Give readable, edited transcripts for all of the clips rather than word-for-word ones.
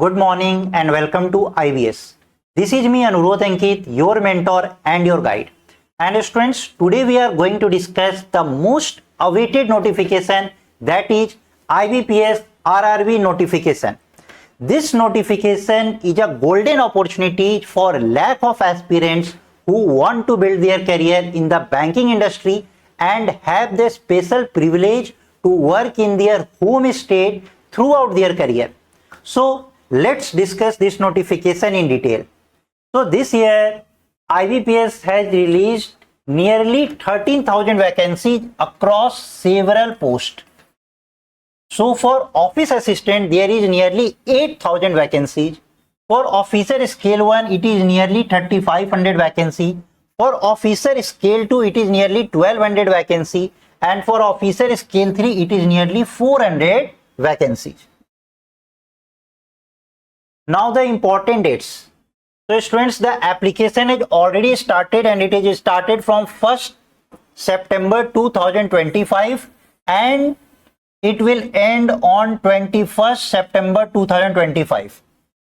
Good morning and welcome to IBS. This is me Anurodh Ankit, your mentor and your guide. And students, today we are going to discuss the most awaited notification, that is IBPS RRB notification. This notification is a golden opportunity for lakh of aspirants who want to build their career in the banking industry and have the special privilege to work in their home state throughout their career. So let's discuss this notification in detail. So this year IBPS has released nearly 13,000 vacancies across several posts. So for office assistant there is nearly 8,000 vacancies. For officer scale 1 it is nearly 3,500 vacancy. For officer scale 2 it is nearly 1,200 vacancy, and for officer scale 3 it is nearly 400 vacancies. Now the important dates. So students, the application is already started and it is started from 1st September 2025 and it will end on 21st September 2025.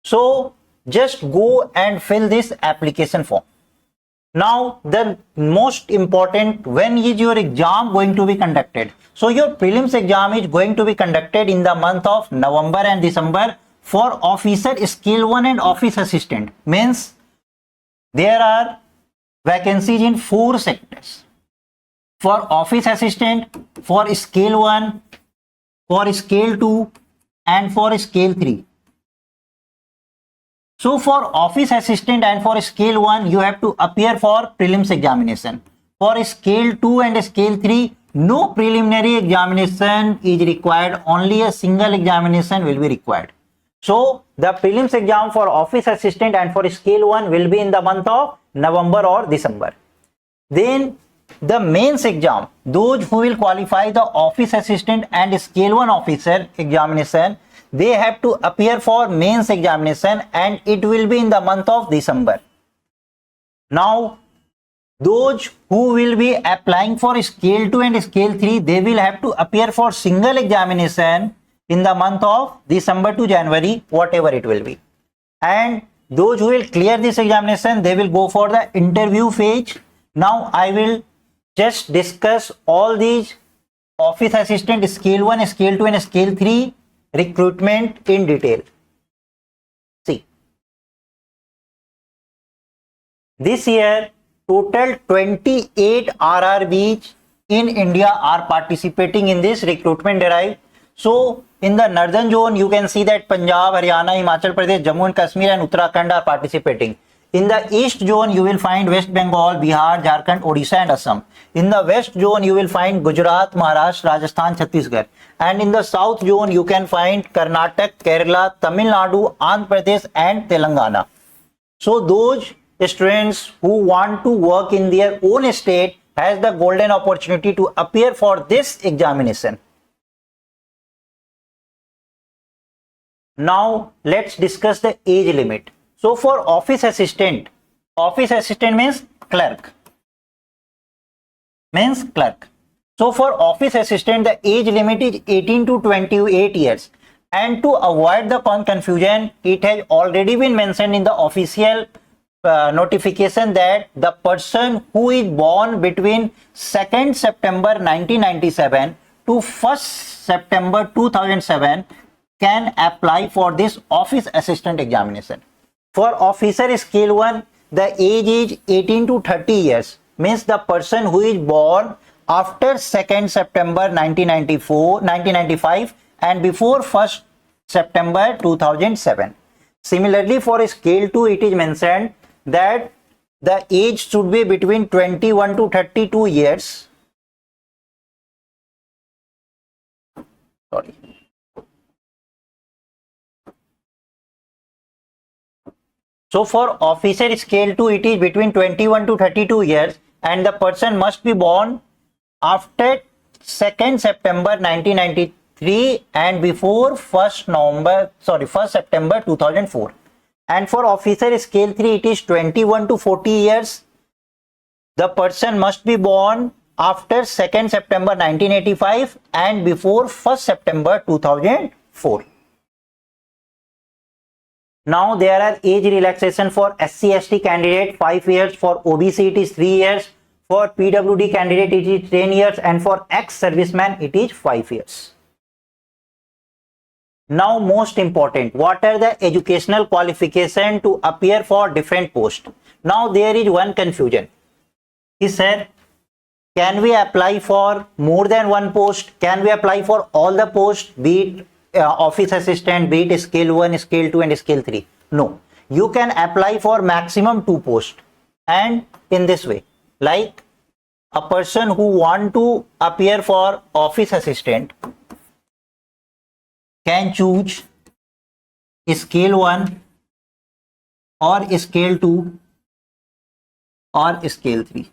So just go and fill this application form. Now the most important, when is your exam going to be conducted? So your prelims exam is going to be conducted in the month of November and December. For officer scale 1 and office assistant, means there are vacancies in 4 sectors. For office assistant, for scale 1, for scale 2 and for scale 3. So for office assistant and for scale 1 you have to appear for prelims examination. For scale 2 and scale 3 no preliminary examination is required, only a single examination will be required. So the prelims exam for office assistant and for scale 1 will be in the month of November or December. Then the mains exam, those who will qualify the office assistant and scale 1 officer examination, they have to appear for mains examination and it will be in the month of December. Now those who will be applying for scale 2 and scale 3, they will have to appear for single examination in the month of December to January, whatever it will be. And those who will clear this examination, they will go for the interview phase. Now I will just discuss all these office assistant scale 1, scale 2 and scale 3 recruitment in detail. See, this year total 28 RRBs in India are participating in this recruitment drive. So in the northern zone you can see that Punjab, Haryana, Himachal Pradesh, Jammu and Kashmir and Uttarakhand are participating. In the east zone you will find West Bengal, Bihar, Jharkhand, Odisha and Assam. In the west zone you will find Gujarat, Maharashtra, Rajasthan, Chhattisgarh. And in the south zone you can find Karnataka, Kerala, Tamil Nadu, Andhra Pradesh and Telangana. So those students who want to work in their own state has the golden opportunity to appear for this examination. Now let's discuss the age limit. So for office assistant means clerk. So for office assistant the age limit is 18 to 28 years. And to avoid the confusion, it has already been mentioned in the official notification that the person who is born between 2nd September 1997 to 1st September 2007 can apply for this office assistant examination. For officer scale 1, the age is 18 to 30 years, means the person who is born after 2nd September 1995 and before 1st September 2007. Similarly, for scale 2, it is mentioned that the age should be between 21 to 32 years. So for officer scale 2 it is between 21 to 32 years and the person must be born after 2nd September 1993 and before 1st September 2004. And for officer scale 3 it is 21 to 40 years. The person must be born after 2nd September 1985 and before 1st September 2004. Now there are age relaxation for SC/ST candidate 5 years, for OBC it is 3 years, for PWD candidate it is 10 years, and for ex-serviceman it is 5 years. Now most important, what are the educational qualification to appear for different posts? Now there is one confusion. He said, can we apply for more than one post? Can we apply for all the posts, be it office assistant, be it scale 1, scale 2 and scale 3? No, you can apply for maximum 2 posts. And in this way, like a person who want to appear for office assistant can choose scale 1 or scale 2 or scale 3.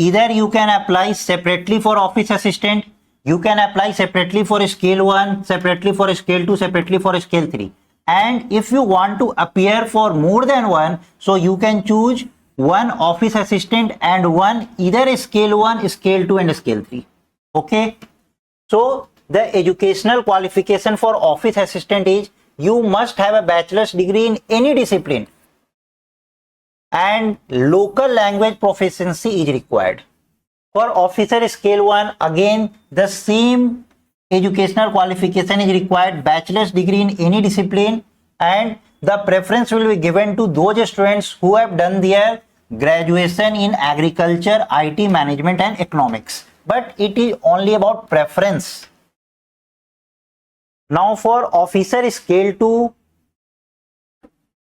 Either you can apply separately for office assistant, you can apply separately for scale 1, separately for scale 2, separately for scale 3. And if you want to appear for more than one, so you can choose one office assistant and one either scale 1, scale 2 and scale 3. Okay. So the educational qualification for office assistant is you must have a bachelor's degree in any discipline and local language proficiency is required. For officer scale 1, again the same educational qualification is required, bachelor's degree in any discipline, and the preference will be given to those students who have done their graduation in agriculture, IT, management and economics. But it is only about preference. Now for officer scale 2,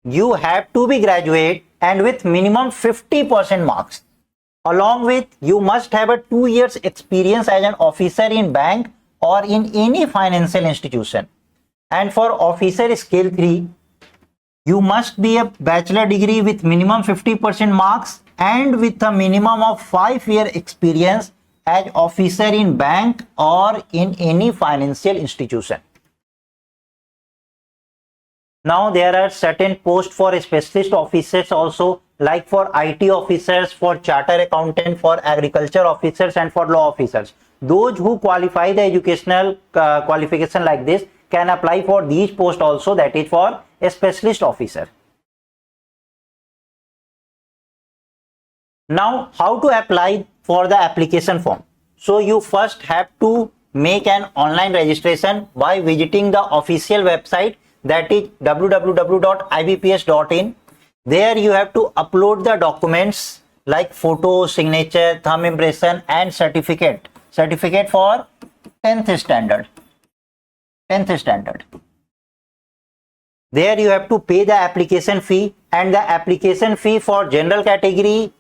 you have to be graduate and with minimum 50% marks. Along with, you must have a 2 years experience as an officer in bank or in any financial institution. And for officer scale 3, you must be a bachelor degree with minimum 50% marks and with a minimum of 5-year experience as officer in bank or in any financial institution. Now there are certain posts for specialist officers also, like for IT officers, for charter accountant, for agriculture officers and for law officers. Those who qualify the educational qualification like this can apply for these posts also, that is for a specialist officer. Now how to apply for the application form? So you first have to make an online registration by visiting the official website, that is www.ibps.in. There you have to upload the documents like photo, signature, thumb impression and certificate for 10th standard. There you have to pay the application fee, and the application fee for general category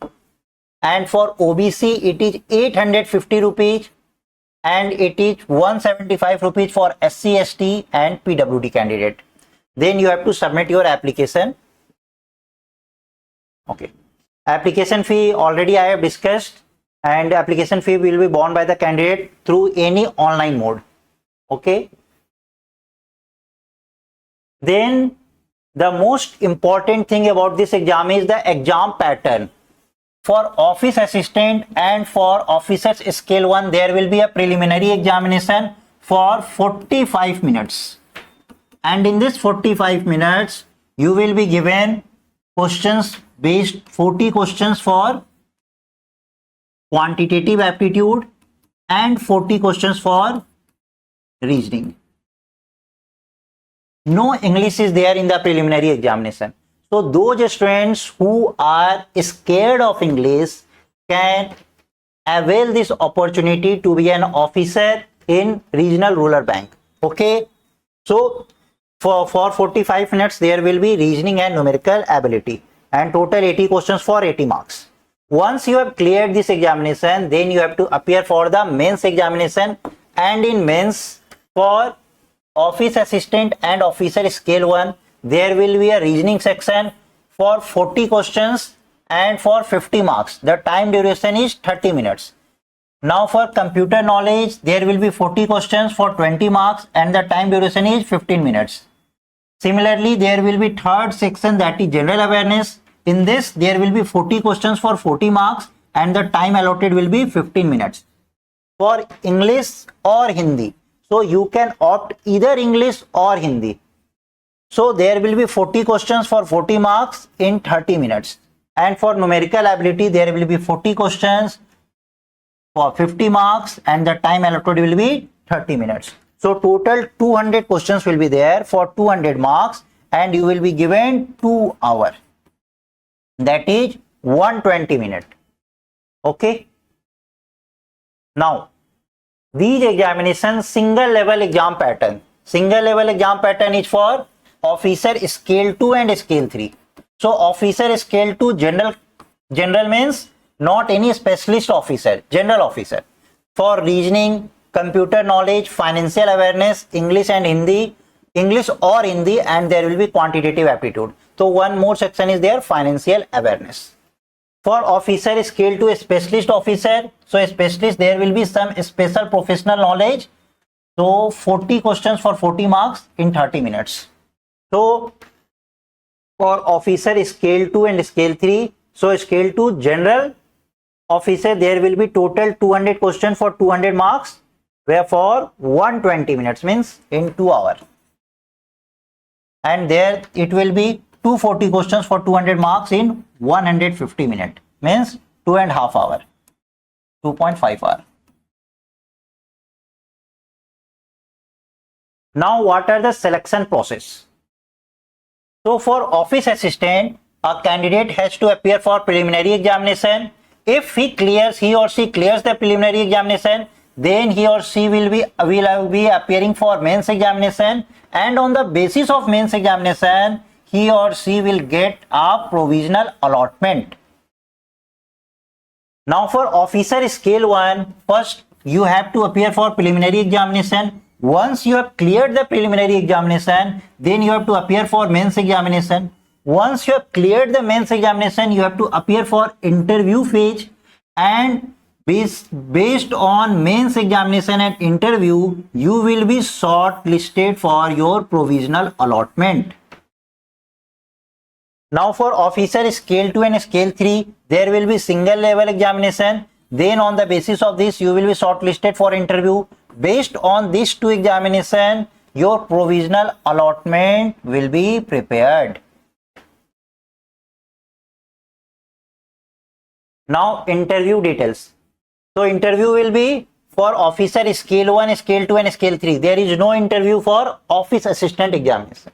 and for OBC it is 850 rupees and it is 175 rupees for SC, ST and PWD candidate. Then you have to submit your application. Okay. Application fee already I have discussed, and application fee will be borne by the candidate through any online mode. Okay. Then the most important thing about this exam is the exam pattern. For office assistant and for officers scale 1, there will be a preliminary examination for 45 minutes. And in this 45 minutes, you will be given questions based 40 questions for quantitative aptitude and 40 questions for reasoning. No English is there in the preliminary examination. So those students who are scared of English can avail this opportunity to be an officer in regional rural bank. Okay. So for 45 minutes, there will be reasoning and numerical ability, and total 80 questions for 80 marks. Once you have cleared this examination, then you have to appear for the mains examination, and in mains for office assistant and officer scale 1, there will be a reasoning section for 40 questions and for 50 marks. The time duration is 30 minutes. Now for computer knowledge, there will be 40 questions for 20 marks and the time duration is 15 minutes. Similarly, there will be third section, that is general awareness. In this, there will be 40 questions for 40 marks and the time allotted will be 15 minutes. For English or Hindi, so you can opt either English or Hindi. So there will be 40 questions for 40 marks in 30 minutes. And for numerical ability, there will be 40 questions for 50 marks and the time allotted will be 30 minutes. So total 200 questions will be there for 200 marks and you will be given 2 hours. That is 120 minutes. Okay. Now, these examinations single level exam pattern. Single level exam pattern is for officer scale 2 and scale 3. So officer scale 2 general means not any specialist officer, general officer. For reasoning, computer knowledge, financial awareness, English and Hindi, English or Hindi, and there will be quantitative aptitude. So one more section is there, financial awareness. For officer scale 2 specialist officer, so a specialist there will be some special professional knowledge. So 40 questions for 40 marks in 30 minutes. So for officer scale 2 and scale 3, so scale 2 general officer there will be total 200 questions for 200 marks, where for 120 minutes means in 2 hours. And there it will be 240 questions for 200 marks in 150 minutes, means 2.5 hours, 2.5 hours. Now what are the selection process? So for office assistant, a candidate has to appear for preliminary examination. If he or she clears the preliminary examination, then he or she will be appearing for mains examination, and on the basis of mains examination, he or she will get a provisional allotment. Now for officer scale 1, first you have to appear for preliminary examination. Once you have cleared the preliminary examination, then you have to appear for mains examination. Once you have cleared the mains examination, you have to appear for interview phase, and based on mains examination and interview, you will be shortlisted for your provisional allotment. Now for officer scale 2 and scale 3, there will be single level examination. Then on the basis of this, you will be shortlisted for interview. Based on these two examination, your provisional allotment will be prepared. Now interview details. So interview will be for officer scale 1, scale 2 and scale 3. There is no interview for office assistant examination.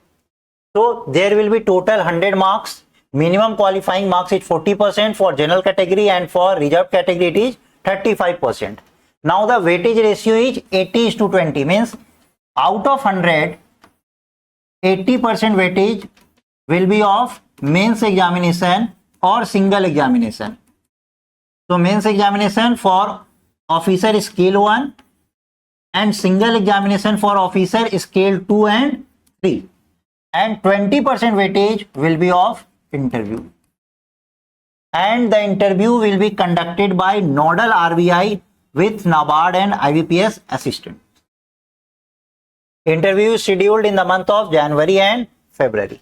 So there will be total 100 marks. Minimum qualifying marks is 40% for general category, and for reserved category it is 35%. Now the weightage ratio is 80:20, means out of 100, 80% weightage will be of mains examination or single examination. So mains examination for officer scale 1 and single examination for officer scale 2 and 3, and 20% weightage will be of interview. And the interview will be conducted by nodal RBI with NABARD and IBPS assistant. Interview is scheduled in the month of January and February.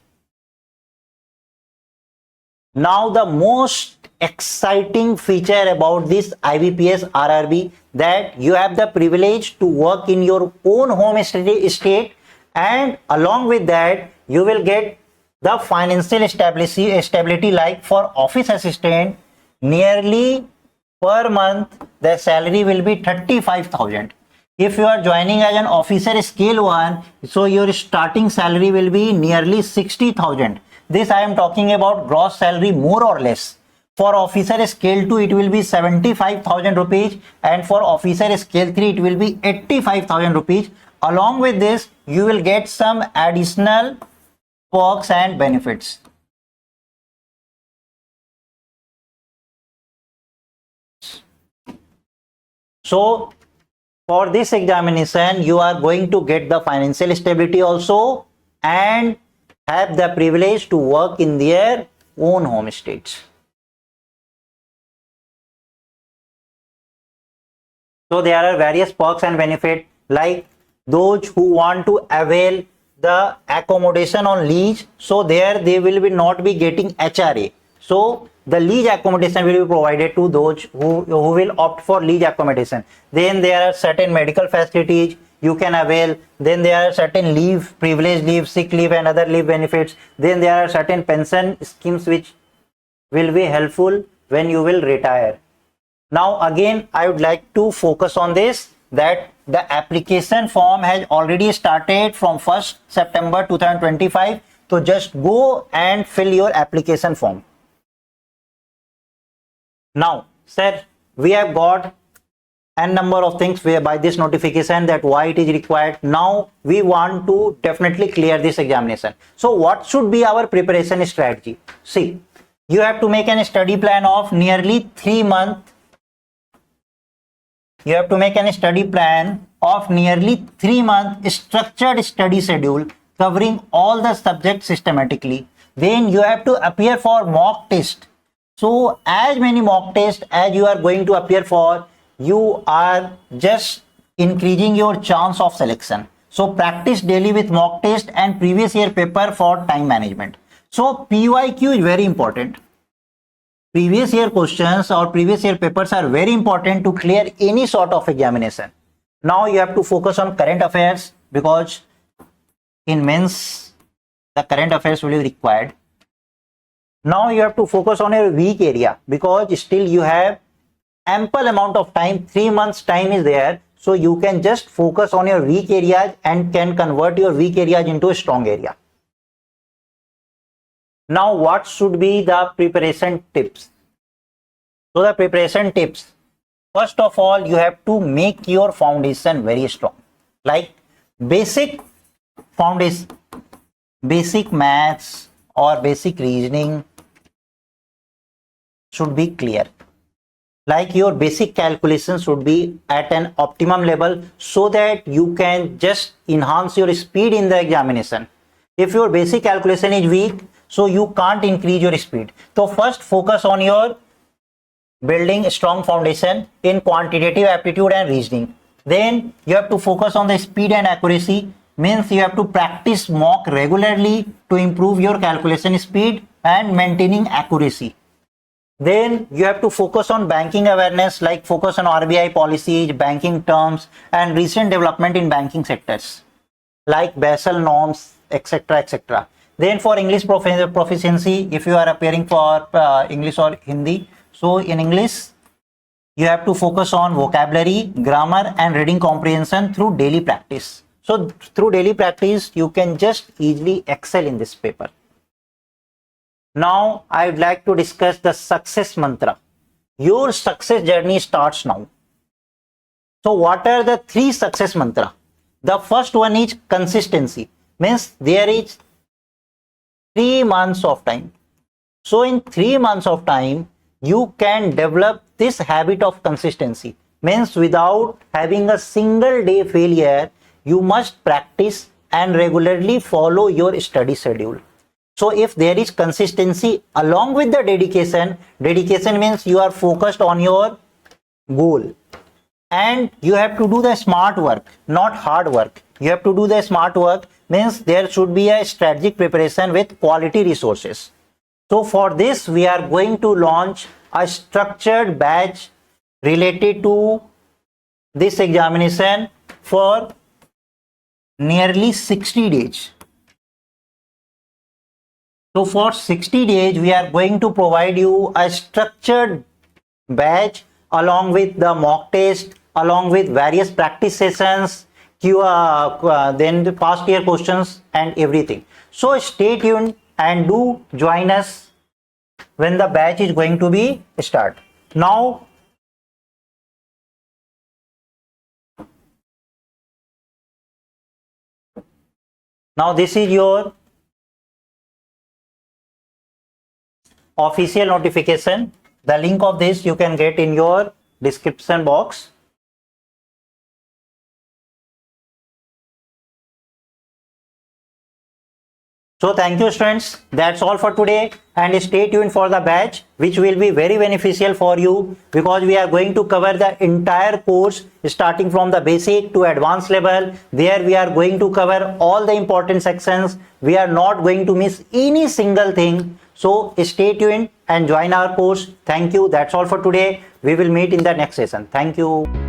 Now the most exciting feature about this IBPS RRB, that you have the privilege to work in your own home state, and along with that you will get the financial stability. Like for office assistant, nearly per month the salary will be 35,000. If you are joining as an officer scale 1, so your starting salary will be nearly 60,000. This I am talking about gross salary, more or less. For officer scale 2 it will be 75,000 rupees, and for officer scale 3 it will be 85,000 rupees. Along with this, you will get some additional perks and benefits. So for this examination, you are going to get the financial stability also, and have the privilege to work in their own home states. So there are various perks and benefits, like those who want to avail the accommodation on lease, so there they will be not be getting HRA. So the lease accommodation will be provided to those who will opt for lease accommodation. Then there are certain medical facilities, you can avail. Then there are certain leave, privilege leave, sick leave and other leave benefits. Then there are certain pension schemes which will be helpful when you will retire. Now again, I would like to focus on this, that the application form has already started from 1st September 2025. So just go and fill your application form. Now, sir, we have got n number of things by this notification that why it is required. Now we want to definitely clear this examination. So what should be our preparation strategy? See, you have to make a study plan of nearly 3 months. You have to make a study plan of nearly 3 months structured study schedule covering all the subjects systematically. Then you have to appear for mock test. So as many mock tests as you are going to appear for, you are just increasing your chance of selection. So practice daily with mock test and previous year paper for time management. So PYQ is very important. Previous year questions or previous year papers are very important to clear any sort of examination. Now you have to focus on current affairs, because in mains the current affairs will be required. Now you have to focus on your weak area, because still you have ample amount of time, 3 months time is there. So you can just focus on your weak areas and can convert your weak areas into a strong area. Now what should be the preparation tips? So the preparation tips, first of all, you have to make your foundation very strong. Like basic foundation, basic maths or basic reasoning should be clear. Like your basic calculations should be at an optimum level, so that you can just enhance your speed in the examination. If your basic calculation is weak, so you can't increase your speed. So first focus on your building a strong foundation in quantitative aptitude and reasoning. Then you have to focus on the speed and accuracy, means you have to practice mock regularly to improve your calculation speed and maintaining accuracy. Then you have to focus on banking awareness, like focus on RBI policies, banking terms and recent development in banking sectors like Basel norms, etc, etc. Then for English proficiency, if you are appearing for English or Hindi, so in English you have to focus on vocabulary, grammar and reading comprehension through daily practice. So through daily practice you can just easily excel in this paper. Now I would like to discuss the success mantra. Your success journey starts now. So what are the 3 success mantra? The first one is consistency, means there is 3 months of time. So in 3 months of time you can develop this habit of consistency, means without having a single day failure, you must practice and regularly follow your study schedule. So if there is consistency along with the dedication, dedication means you are focused on your goal, and you have to do the smart work, not hard work. You have to do the smart work, means there should be a strategic preparation with quality resources. So for this we are going to launch a structured batch related to this examination for nearly 60 days. So for 60 days we are going to provide you a structured batch along with the mock test, along with various practice sessions, then the past year questions and everything. So stay tuned and do join us when the batch is going to be start. Now this is your official notification. The link of this you can get in your description box. So thank you students, that's all for today, and stay tuned for the batch which will be very beneficial for you, because we are going to cover the entire course starting from the basic to advanced level. There we are going to cover all the important sections. We are not going to miss any single thing. So stay tuned and join our course. Thank you. That's all for today. We will meet in the next session. Thank you.